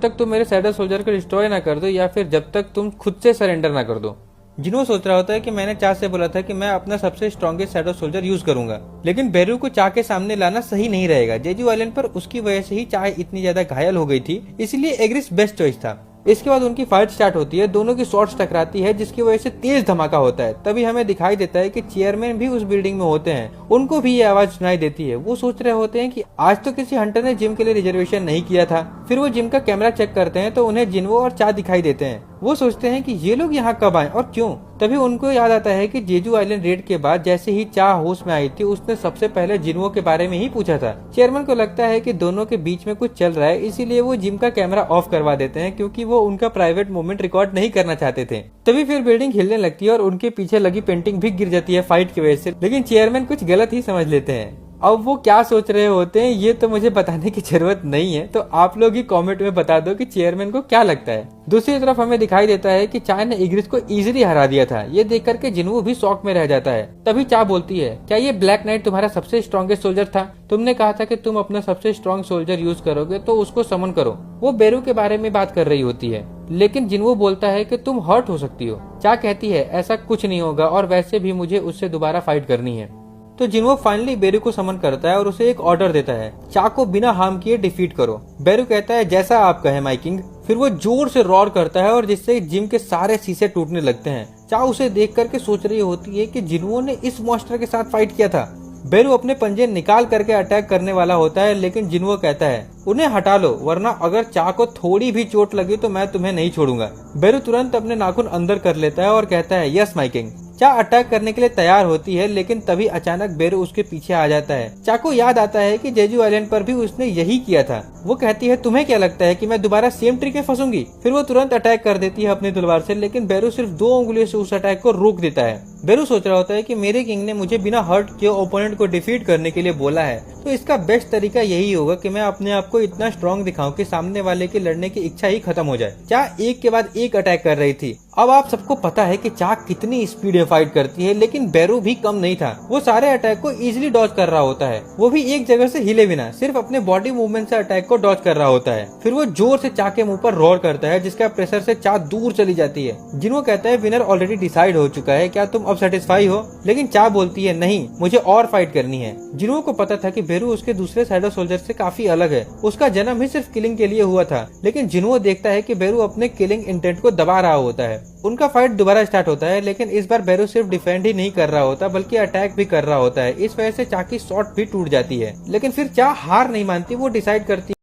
तक तुम मेरे शैडो सोल्जर को डिस्ट्रॉय ना कर दो या फिर जब तक तुम खुद से सरेंडर ना कर दो। जिन्हों सोच रहा होता है कि मैंने चा से बोला था कि मैं अपना सबसे स्ट्रॉन्गेस्ट शैडो सोल्जर यूज करूंगा, लेकिन बेरू को चा के सामने लाना सही नहीं रहेगा। जेजू आइलैंड पर उसकी वजह से ही चा इतनी ज्यादा घायल हो गई थी, इसलिए एग्रिस बेस्ट चॉइस था। इसके बाद उनकी फाइट स्टार्ट होती है, दोनों की शॉट्स टकराती है जिसकी वजह से तेज धमाका होता है। तभी हमें दिखाई देता है कि चेयरमैन भी उस बिल्डिंग में होते हैं, उनको भी ये आवाज सुनाई देती है। वो सोच रहे होते हैं कि आज तो किसी हंटर ने जिम के लिए रिजर्वेशन नहीं किया था। फिर वो जिम का कैमरा चेक करते हैं तो उन्हें जिन्वो और चा दिखाई देते हैं। वो सोचते हैं कि ये लोग यहाँ कब आए और क्यों। तभी उनको याद आता है कि जेजू आइलैंड रेड के बाद जैसे ही चा होश में आई थी उसने सबसे पहले जिन्वो के बारे में ही पूछा था। चेयरमैन को लगता है कि दोनों के बीच में कुछ चल रहा है, इसीलिए वो जिम का कैमरा ऑफ करवा देते हैं क्योंकि वो उनका प्राइवेट मोमेंट रिकॉर्ड नहीं करना चाहते थे। तभी फिर बिल्डिंग हिलने लगती है और उनके पीछे लगी पेंटिंग भी गिर जाती है फाइट की वजह से, लेकिन चेयरमैन कुछ गलत ही समझ लेते हैं। अब वो क्या सोच रहे होते हैं ये तो मुझे बताने की जरूरत नहीं है, तो आप लोग ही कमेंट में बता दो कि चेयरमैन को क्या लगता है। दूसरी तरफ हमें दिखाई देता है कि चा ने इग्रिस को इजीली हरा दिया था। ये देख करके जिन्वो भी शॉक में रह जाता है। तभी चा बोलती है, क्या ये ब्लैक नाइट तुम्हारा सबसे स्ट्रॉन्गेस्ट सोल्जर था? तुमने कहा था कि तुम अपना सबसे स्ट्रॉन्ग सोल्जर यूज करोगे तो उसको समन करो। वो बेरू के बारे में बात कर रही होती है, लेकिन जिन्वो बोलता है कि तुम हर्ट हो सकती हो। चा कहती है ऐसा कुछ नहीं होगा और वैसे भी मुझे उससे दोबारा फाइट करनी है। तो जिन्वो फाइनली बेरू को समन करता है और उसे एक ऑर्डर देता है, चा को बिना हार्म किए डिफीट करो। बेरू कहता है जैसा आप कहे माय किंग। फिर वो जोर से रॉर करता है और जिससे जिम के सारे शीशे टूटने लगते हैं। चा उसे देख करके सोच रही होती है कि जिन्वो ने इस मॉन्स्टर के साथ फाइट किया था। बेरू अपने पंजे निकाल करके अटैक करने वाला होता है, लेकिन जिन्वो कहता है उन्हें हटा लो, वरना अगर चा को थोड़ी भी चोट लगी तो मैं तुम्हें नहीं छोड़ूंगा। बेरू तुरंत अपने नाखून अंदर कर लेता है और कहता है यस माय किंग। चा अटैक करने के लिए तैयार होती है, लेकिन तभी अचानक बेरू उसके पीछे आ जाता है। चा को याद आता है कि जेजू आइलैंड पर भी उसने यही किया था। वो कहती है तुम्हें क्या लगता है कि मैं दोबारा सेम ट्रिक में फंसूंगी? फिर वो तुरंत अटैक कर देती है अपनी तलवार से, लेकिन बेरू सिर्फ 2 उंगलियों से उस अटैक को रोक देता है। बेरू सोच रहा होता है कि मेरे किंग ने मुझे बिना हर्ट किए ओपोनेंट को डिफीट करने के लिए बोला है, तो इसका बेस्ट तरीका यही होगा कि मैं अपने आप को इतना स्ट्रॉन्ग दिखाऊं कि सामने वाले की लड़ने की इच्छा ही खत्म हो जाए। चा एक के बाद एक अटैक कर रही थी। अब आप सबको पता है कि चा कितनी स्पीड में फाइट करती है, लेकिन बेरू भी कम नहीं था। वो सारे अटैक को इजीली डॉज कर रहा होता है, वो भी एक जगह से हिले बिना, सिर्फ अपने बॉडी मूवमेंट से अटैक को डॉज कर रहा होता है। फिर वो जोर से चा के मुंह पर रोर करता है, जिसका प्रेशर से चा दूर चली जाती है। जिन्हों कहता है विनर ऑलरेडी डिसाइड हो चुका है, क्या तुम अब सेटिस्फाई हो? लेकिन चा बोलती है नहीं, मुझे और फाइट करनी है। जिन्हों को पता था कि बेरू उसके दूसरे शैडो सोल्जर से काफी अलग है, उसका जन्म ही सिर्फ किलिंग के लिए हुआ था, लेकिन जिन्हों देखता है कि बेरू अपने किलिंग इंटेंट को दबा रहा होता है। उनका फाइट दोबारा स्टार्ट होता है, लेकिन इस बार बेरू सिर्फ डिफेंड ही नहीं कर रहा होता बल्कि अटैक भी कर रहा होता है। इस वजह से चा की शॉट भी टूट जाती है, लेकिन फिर चा हार नहीं मानती। वो डिसाइड करती